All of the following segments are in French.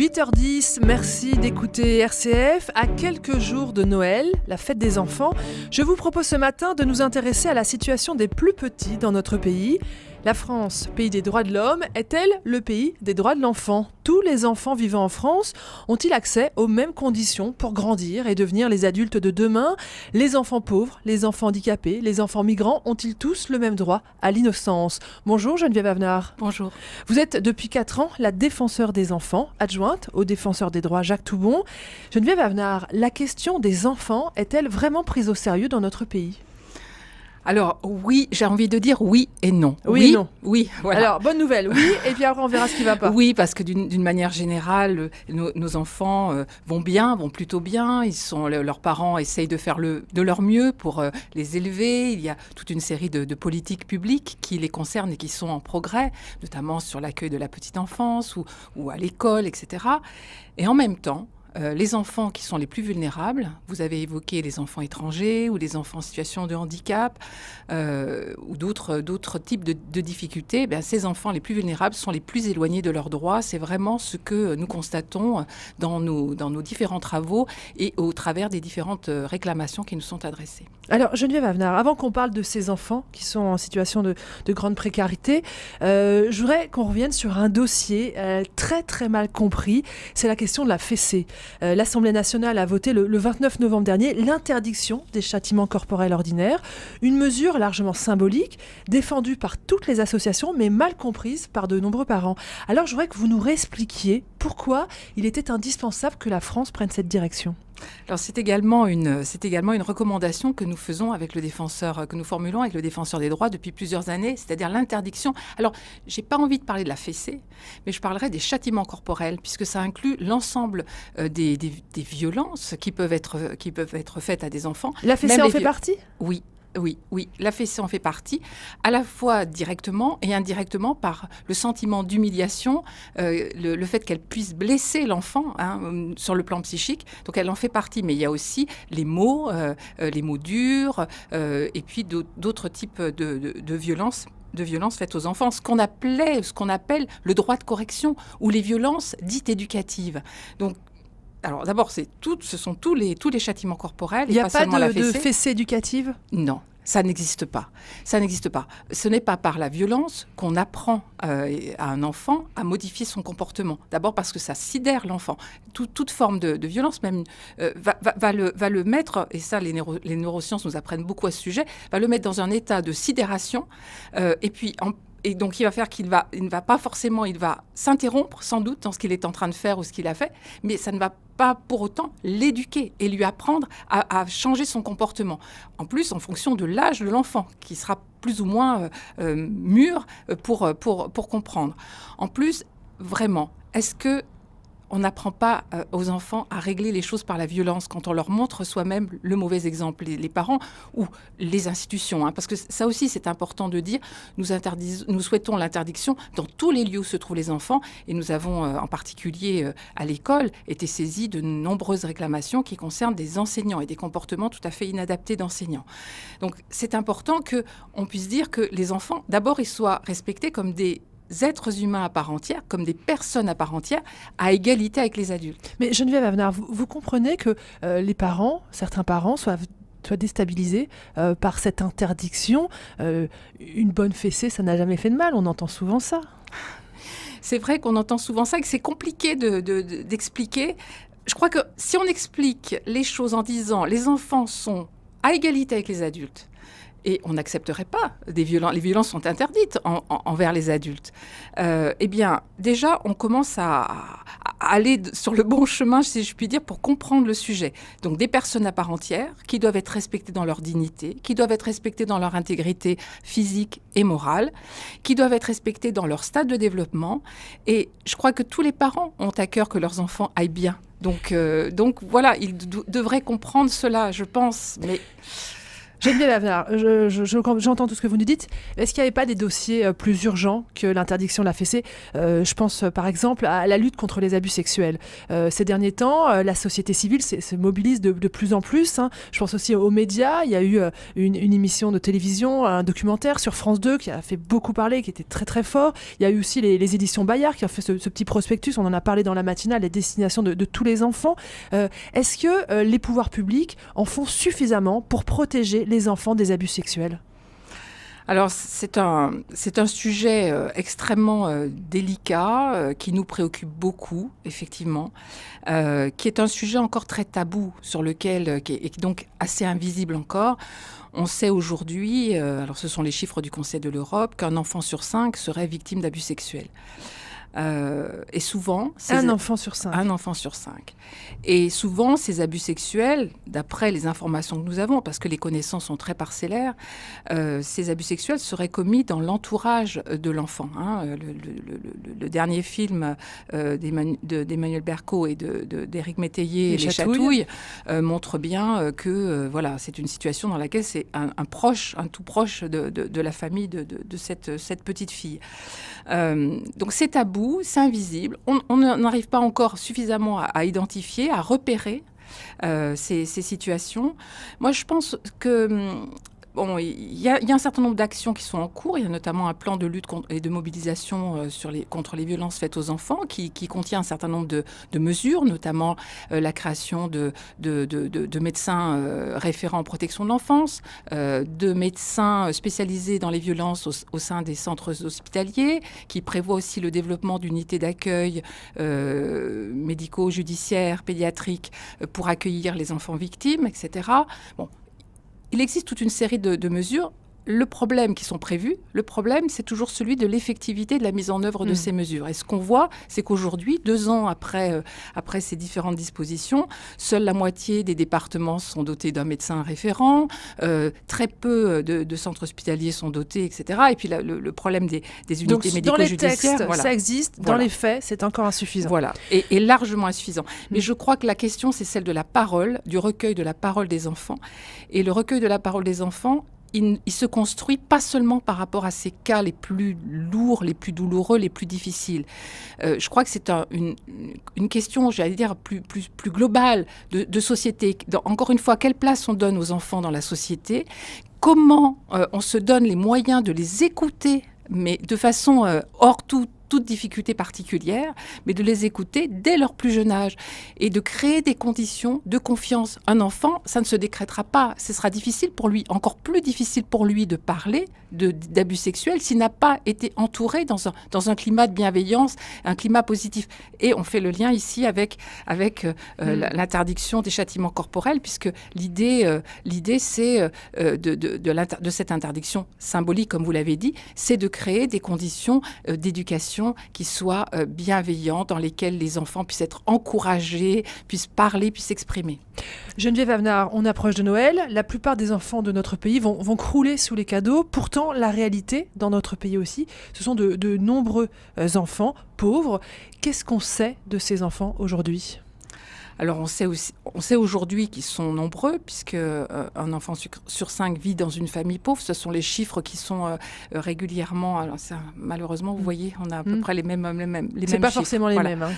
8h10, merci d'écouter RCF. À quelques jours de Noël, la fête des enfants, je vous propose ce matin de nous intéresser à la situation des plus petits dans notre pays. La France, pays des droits de l'homme, est-elle le pays des droits de l'enfant ? Tous les enfants vivant en France ont-ils accès aux mêmes conditions pour grandir et devenir les adultes de demain ? Les enfants pauvres, les enfants handicapés, les enfants migrants ont-ils tous le même droit à l'innocence ? Bonjour Geneviève Avenard. Bonjour. Vous êtes depuis 4 ans la défenseure des enfants, adjointe au défenseur des droits Jacques Toubon. Geneviève Avenard, la question des enfants est-elle vraiment prise au sérieux dans notre pays ? Alors oui, j'ai envie de dire oui et non. Oui et non. Oui, voilà. Alors, bonne nouvelle, oui, et puis après on verra ce qui ne va pas. Oui, parce que d'une manière générale, nos enfants vont plutôt bien. Leurs parents essayent de faire de leur mieux pour les élever. Il y a toute une série de politiques publiques qui les concernent et qui sont en progrès, notamment sur l'accueil de la petite enfance ou à l'école, etc. Et en même temps, les enfants qui sont les plus vulnérables, vous avez évoqué les enfants étrangers ou les enfants en situation de handicap ou d'autres types de difficultés, ces enfants les plus vulnérables sont les plus éloignés de leurs droits. C'est vraiment ce que nous constatons dans nos différents travaux et au travers des différentes réclamations qui nous sont adressées. Alors Geneviève Avenard, avant qu'on parle de ces enfants qui sont en situation de grande précarité, je voudrais qu'on revienne sur un dossier très très mal compris, c'est la question de la fessée. L'Assemblée nationale a voté le 29 novembre dernier l'interdiction des châtiments corporels ordinaires, une mesure largement symbolique, défendue par toutes les associations, mais mal comprise par de nombreux parents. Alors je voudrais que vous nous réexpliquiez pourquoi il était indispensable que la France prenne cette direction. Alors c'est également une recommandation que nous formulons avec le défenseur des droits depuis plusieurs années, c'est-à-dire l'interdiction. Alors j'ai pas envie de parler de la fessée, mais je parlerai des châtiments corporels, puisque ça inclut l'ensemble des violences qui peuvent être faites à des enfants. La fessée en fait partie ? Oui, la fessée en fait partie, à la fois directement et indirectement par le sentiment d'humiliation, le fait qu'elle puisse blesser l'enfant sur le plan psychique. Donc elle en fait partie, mais il y a aussi les mots durs, et puis d'autres types de violences faites aux enfants, ce qu'on appelle le droit de correction ou les violences dites éducatives. Donc, alors d'abord, ce sont tous les châtiments corporels. Il n'y a pas de fessée éducative ? Non. Ça n'existe pas. Ce n'est pas par la violence qu'on apprend à un enfant à modifier son comportement. D'abord parce que ça sidère l'enfant. Toute forme de violence même va le mettre, et ça les neurosciences nous apprennent beaucoup à ce sujet, va le mettre dans un état de sidération, et donc, il va faire il va s'interrompre sans doute dans ce qu'il est en train de faire ou ce qu'il a fait, mais ça ne va pas pour autant l'éduquer et lui apprendre à changer son comportement. En plus, en fonction de l'âge de l'enfant, qui sera plus ou moins mûr pour comprendre. En plus, vraiment, est-ce que on n'apprend pas aux enfants à régler les choses par la violence quand on leur montre soi-même le mauvais exemple, les parents ou les institutions, parce que ça aussi c'est important de dire, nous souhaitons l'interdiction dans tous les lieux où se trouvent les enfants, et nous avons en particulier à l'école été saisis de nombreuses réclamations qui concernent des enseignants et des comportements tout à fait inadaptés d'enseignants. Donc c'est important qu'on puisse dire que les enfants, d'abord ils soient respectés comme des êtres humains à part entière, comme des personnes à part entière, à égalité avec les adultes. Mais Geneviève Avenard, vous comprenez que certains parents soient déstabilisés par cette interdiction. Une bonne fessée, ça n'a jamais fait de mal, on entend souvent ça. C'est vrai qu'on entend souvent ça et que c'est compliqué d'expliquer. Je crois que si on explique les choses en disant les enfants sont à égalité avec les adultes, et on n'accepterait pas les violences sont interdites envers les adultes, eh bien, déjà, on commence à aller sur le bon chemin, si je puis dire, pour comprendre le sujet. Donc, des personnes à part entière qui doivent être respectées dans leur dignité, qui doivent être respectées dans leur intégrité physique et morale, qui doivent être respectées dans leur stade de développement. Et je crois que tous les parents ont à cœur que leurs enfants aillent bien. Donc voilà, ils devraient comprendre cela, je pense, mais Geneviève Avenard, j'entends tout ce que vous nous dites. Est-ce qu'il n'y avait pas des dossiers plus urgents que l'interdiction de la fessée ? Je pense par exemple à la lutte contre les abus sexuels. Ces derniers temps, la société civile se mobilise de plus en plus. Hein. Je pense aussi aux médias. Il y a eu une émission de télévision, un documentaire sur France 2 qui a fait beaucoup parler, qui était très très fort. Il y a eu aussi les éditions Bayard qui ont fait ce petit prospectus. On en a parlé dans la matinale, les destinations de tous les enfants. Est-ce que les pouvoirs publics en font suffisamment pour protéger les enfants des abus sexuels ? Alors, c'est un sujet extrêmement délicat, qui nous préoccupe beaucoup, effectivement, qui est un sujet encore très tabou, sur lequel, qui est donc assez invisible encore. On sait aujourd'hui, alors ce sont les chiffres du Conseil de l'Europe, qu'un enfant sur 5 serait victime d'abus sexuels. Et souvent... Un enfant sur 5. Un enfant sur 5. Et souvent, ces abus sexuels, d'après les informations que nous avons, parce que les connaissances sont très parcellaires, ces abus sexuels seraient commis dans l'entourage de l'enfant. Hein. Le dernier film d'Emmanuel Berco et d'Éric Métayer, Les Chatouilles, montre bien que voilà, c'est une situation dans laquelle c'est un tout proche de la famille de cette petite fille. Donc c'est tabou. C'est invisible. On n'arrive pas encore suffisamment à identifier, à repérer ces situations. Moi, je pense que... Bon, il y a un certain nombre d'actions qui sont en cours. Il y a notamment un plan de lutte et de mobilisation contre les violences faites aux enfants qui contient un certain nombre de mesures, notamment la création de médecins référents en protection de l'enfance, de médecins spécialisés dans les violences au sein des centres hospitaliers, qui prévoit aussi le développement d'unités d'accueil médicaux, judiciaires, pédiatriques pour accueillir les enfants victimes, etc. Bon. Il existe toute une série de mesures. Le problème qui sont prévus, c'est toujours celui de l'effectivité de la mise en œuvre de ces mesures. Et ce qu'on voit, c'est qu'aujourd'hui, 2 ans après ces différentes dispositions, seule la moitié des départements sont dotés d'un médecin référent, très peu de centres hospitaliers sont dotés, etc. Et puis le problème des unités médico-judiciaires... Dans les textes, ça existe. Dans les faits, c'est encore insuffisant. Voilà, et largement insuffisant. Mais je crois que la question, c'est celle de la parole, du recueil de la parole des enfants. Et le recueil de la parole des enfants, il se construit pas seulement par rapport à ces cas les plus lourds, les plus douloureux, les plus difficiles. Je crois que c'est une question, j'allais dire, plus globale de société. Encore une fois, quelle place on donne aux enfants dans la société ? Comment on se donne les moyens de les écouter, mais de façon hors toute difficulté particulière, mais de les écouter dès leur plus jeune âge et de créer des conditions de confiance. Un enfant, ça ne se décrétera pas. Ce sera difficile pour lui, encore plus difficile pour lui de parler d'abus sexuels s'il n'a pas été entouré dans un climat de bienveillance, un climat positif. Et on fait le lien ici avec l'interdiction des châtiments corporels, puisque l'idée c'est de cette interdiction symbolique, comme vous l'avez dit, c'est de créer des conditions d'éducation qui soient bienveillantes, dans lesquelles les enfants puissent être encouragés, puissent parler, puissent s'exprimer. Geneviève Avenard, on approche de Noël. La plupart des enfants de notre pays vont crouler sous les cadeaux. Pourtant, la réalité, dans notre pays aussi, ce sont de nombreux enfants pauvres. Qu'est-ce qu'on sait de ces enfants aujourd'hui ? Alors on sait aujourd'hui qu'ils sont nombreux, puisque un enfant sur 5 vit dans une famille pauvre. Ce sont les chiffres qui sont régulièrement... Alors malheureusement, vous voyez, on a à peu près les mêmes chiffres. C'est pas forcément les mêmes. Hein.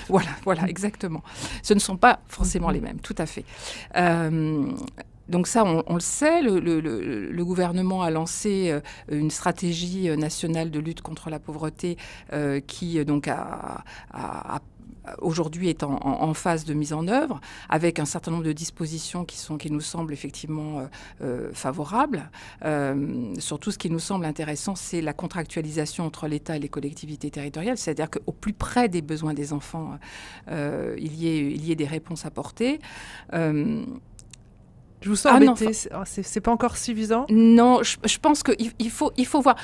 Voilà, exactement. Ce ne sont pas forcément les mêmes, tout à fait. Donc ça, on le sait, le gouvernement a lancé une stratégie nationale de lutte contre la pauvreté qui donc aujourd'hui est en phase de mise en œuvre, avec un certain nombre de dispositions qui nous semblent effectivement favorables. Surtout, ce qui nous semble intéressant, c'est la contractualisation entre l'État et les collectivités territoriales, c'est-à-dire qu'au plus près des besoins des enfants, il y ait des réponses apportées. Je vous sens embêtée, c'est pas encore suffisant ? Non, je pense qu'il faut voir.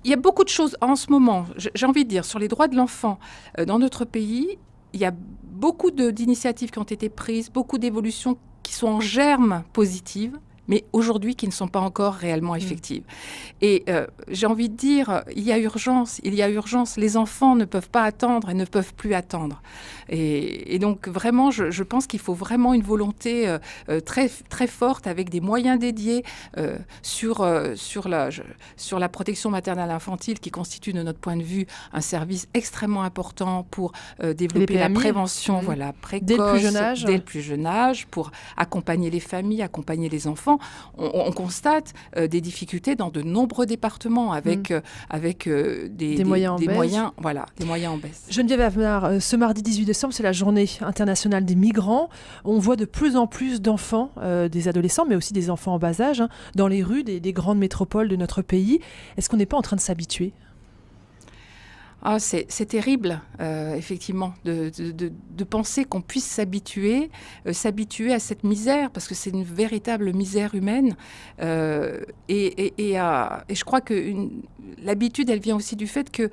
Il y a beaucoup de choses en ce moment, j'ai envie de dire, sur les droits de l'enfant dans notre pays. Il y a beaucoup d'initiatives qui ont été prises, beaucoup d'évolutions qui sont en germe positives. mais aujourd'hui qui ne sont pas encore réellement effectives. Et j'ai envie de dire, il y a urgence. Les enfants ne peuvent pas attendre et ne peuvent plus attendre. Et donc vraiment, je pense qu'il faut vraiment une volonté très, très forte avec des moyens dédiés sur la protection maternelle infantile qui constitue de notre point de vue un service extrêmement important pour développer la prévention précoce dès le plus jeune âge, pour accompagner les familles, accompagner les enfants. On constate des difficultés dans de nombreux départements avec des moyens en baisse. Geneviève Avenard, ce mardi 18 décembre, c'est la journée internationale des migrants. On voit de plus en plus d'enfants, des adolescents, mais aussi des enfants en bas âge, dans les rues des grandes métropoles de notre pays. Est-ce qu'on n'est pas en train de s'habituer ? C'est terrible, effectivement, de penser qu'on puisse s'habituer à cette misère, parce que c'est une véritable misère humaine. Et je crois que l'habitude, elle vient aussi du fait que,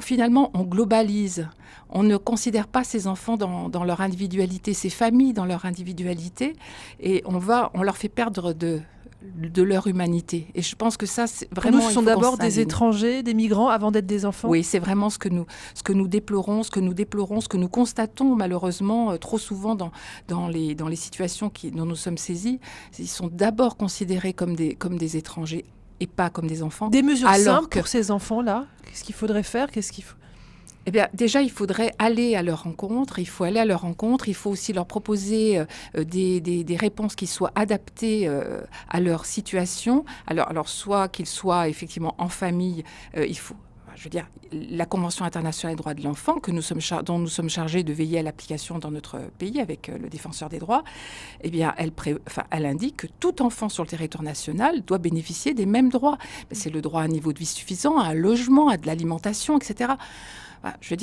finalement, on globalise. On ne considère pas ces enfants dans leur individualité, ces familles dans leur individualité, et on leur fait perdre de leur humanité. Et je pense que ça, c'est vraiment... Pour nous, ce sont d'abord des étrangers, des migrants, avant d'être des enfants. Oui, c'est vraiment ce que nous déplorons, ce que nous constatons malheureusement trop souvent dans les situations dont nous sommes saisis. Ils sont d'abord considérés comme des étrangers et pas comme des enfants. Des mesures simples pour ces enfants-là ? Qu'est-ce qu'il faudrait faire ? Eh bien, déjà, il faudrait aller à leur rencontre. Il faut aussi leur proposer des réponses qui soient adaptées à leur situation. Alors, soit qu'ils soient effectivement en famille, la Convention internationale des droits de l'enfant, dont nous sommes chargés de veiller à l'application dans notre pays avec le défenseur des droits, eh bien, elle indique que tout enfant sur le territoire national doit bénéficier des mêmes droits. C'est le droit à un niveau de vie suffisant, à un logement, à de l'alimentation, etc.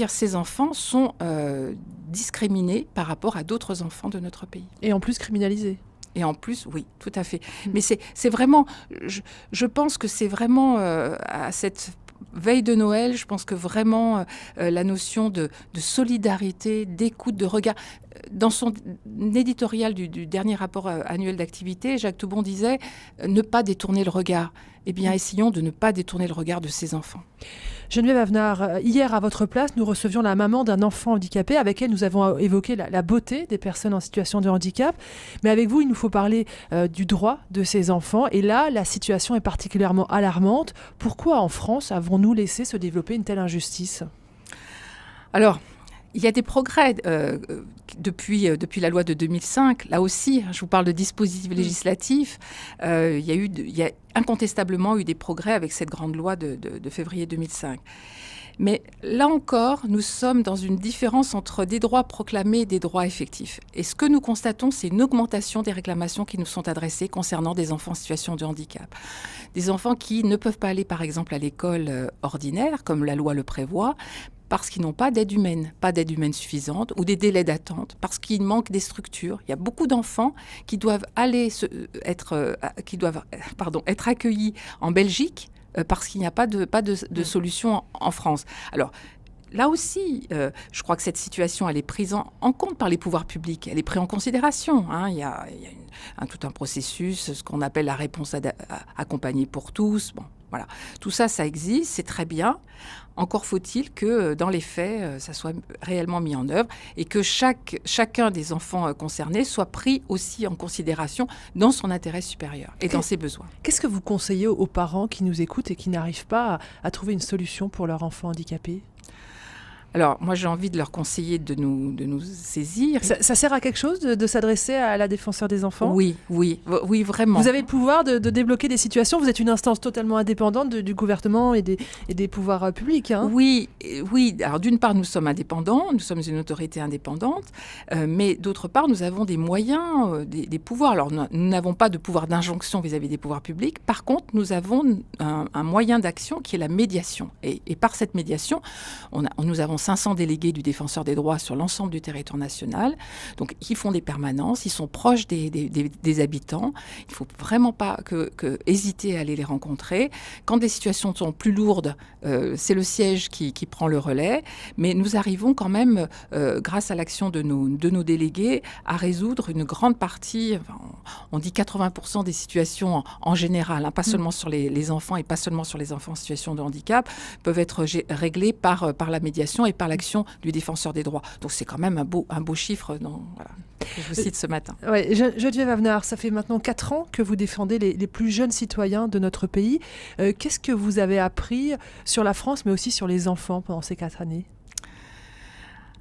Ces enfants sont discriminés par rapport à d'autres enfants de notre pays. Et en plus criminalisés. Et en plus, oui, tout à fait. Mais c'est vraiment... Je pense que c'est vraiment à cette veille de Noël, je pense que vraiment la notion de solidarité, d'écoute, de regard... Dans son éditorial du dernier rapport annuel d'activité, Jacques Toubon disait « Ne pas détourner le regard ». Eh bien, essayons de ne pas détourner le regard de ces enfants. Geneviève Avenard, hier à votre place, nous recevions la maman d'un enfant handicapé avec elle nous avons évoqué la beauté des personnes en situation de handicap. Mais avec vous, il nous faut parler du droit de ces enfants. Et là, la situation est particulièrement alarmante. Pourquoi en France avons-nous laissé se développer une telle injustice ? Alors, il y a des progrès depuis la loi de 2005. Là aussi, je vous parle de dispositifs législatifs. Il y a incontestablement eu des progrès avec cette grande loi de février 2005. Mais là encore, nous sommes dans une différence entre des droits proclamés et des droits effectifs. Et ce que nous constatons, c'est une augmentation des réclamations qui nous sont adressées concernant des enfants en situation de handicap. Des enfants qui ne peuvent pas aller, par exemple, à l'école ordinaire, comme la loi le prévoit, parce qu'ils n'ont pas d'aide humaine suffisante, ou des délais d'attente, parce qu'il manque des structures. Il y a beaucoup d'enfants qui doivent être accueillis en Belgique parce qu'il n'y a pas de solution en France. Alors, là aussi, je crois que cette situation, elle est prise en compte par les pouvoirs publics. Elle est prise en considération. Il y a tout un processus, ce qu'on appelle la réponse accompagnée pour tous. Bon, voilà. Tout ça, ça existe, c'est très bien. Encore faut-il que, dans les faits, ça soit réellement mis en œuvre et que chacun des enfants concernés soit pris aussi en considération dans son intérêt supérieur et dans ses besoins. Qu'est-ce que vous conseillez aux parents qui nous écoutent et qui n'arrivent pas à trouver une solution pour leur enfant handicapé ? Alors, moi, j'ai envie de leur conseiller de nous saisir. Ça sert à quelque chose de s'adresser à la défenseur des enfants ? Oui, vraiment. Vous avez le pouvoir de débloquer des situations. Vous êtes une instance totalement indépendante du gouvernement et des pouvoirs publics. Hein ? Oui. Alors, d'une part, nous sommes indépendants. Nous sommes une autorité indépendante. Mais d'autre part, nous avons des moyens, des pouvoirs. Alors, nous n'avons pas de pouvoir d'injonction vis-à-vis des pouvoirs publics. Par contre, nous avons un moyen d'action qui est la médiation. Et par cette médiation, nous avons 500 délégués du Défenseur des droits sur l'ensemble du territoire national. Donc, ils font des permanences, ils sont proches des habitants. Il ne faut vraiment pas hésiter à aller les rencontrer. Quand des situations sont plus lourdes, c'est le siège qui prend le relais. Mais nous arrivons quand même, grâce à l'action de nos délégués, à résoudre une grande partie, on dit 80% des situations en général, pas seulement sur les enfants et pas seulement sur les enfants en situation de handicap, peuvent être réglées par la médiation et par l'action du Défenseur des droits. Donc c'est quand même un beau chiffre que je vous cite ce matin. Ouais, Geneviève Avenard, ça fait maintenant 4 ans que vous défendez les plus jeunes citoyens de notre pays. Qu'est-ce que vous avez appris sur la France, mais aussi sur les enfants pendant ces 4 années ?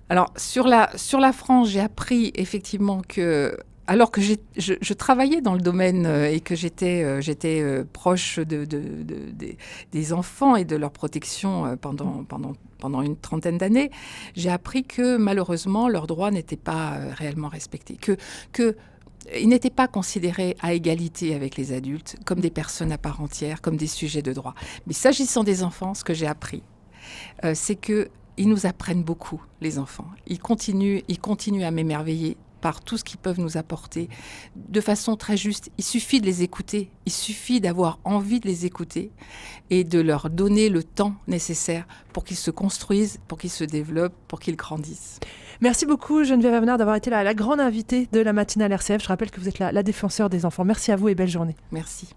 Alors, sur la France, j'ai appris effectivement que, alors que je travaillais dans le domaine et que j'étais proche des enfants et de leur protection pendant une trentaine d'années, j'ai appris que malheureusement, leurs droits n'étaient pas réellement respectés. Ils n'étaient pas considérés à égalité avec les adultes, comme des personnes à part entière, comme des sujets de droit. Mais s'agissant des enfants, ce que j'ai appris, c'est qu'ils nous apprennent beaucoup, les enfants. Ils continuent à m'émerveiller par tout ce qu'ils peuvent nous apporter de façon très juste. Il suffit de les écouter, il suffit d'avoir envie de les écouter et de leur donner le temps nécessaire pour qu'ils se construisent, pour qu'ils se développent, pour qu'ils grandissent. Merci beaucoup Geneviève Avenard d'avoir été la grande invitée de la matinale RCF. Je rappelle que vous êtes la défenseur des enfants. Merci à vous et belle journée. Merci.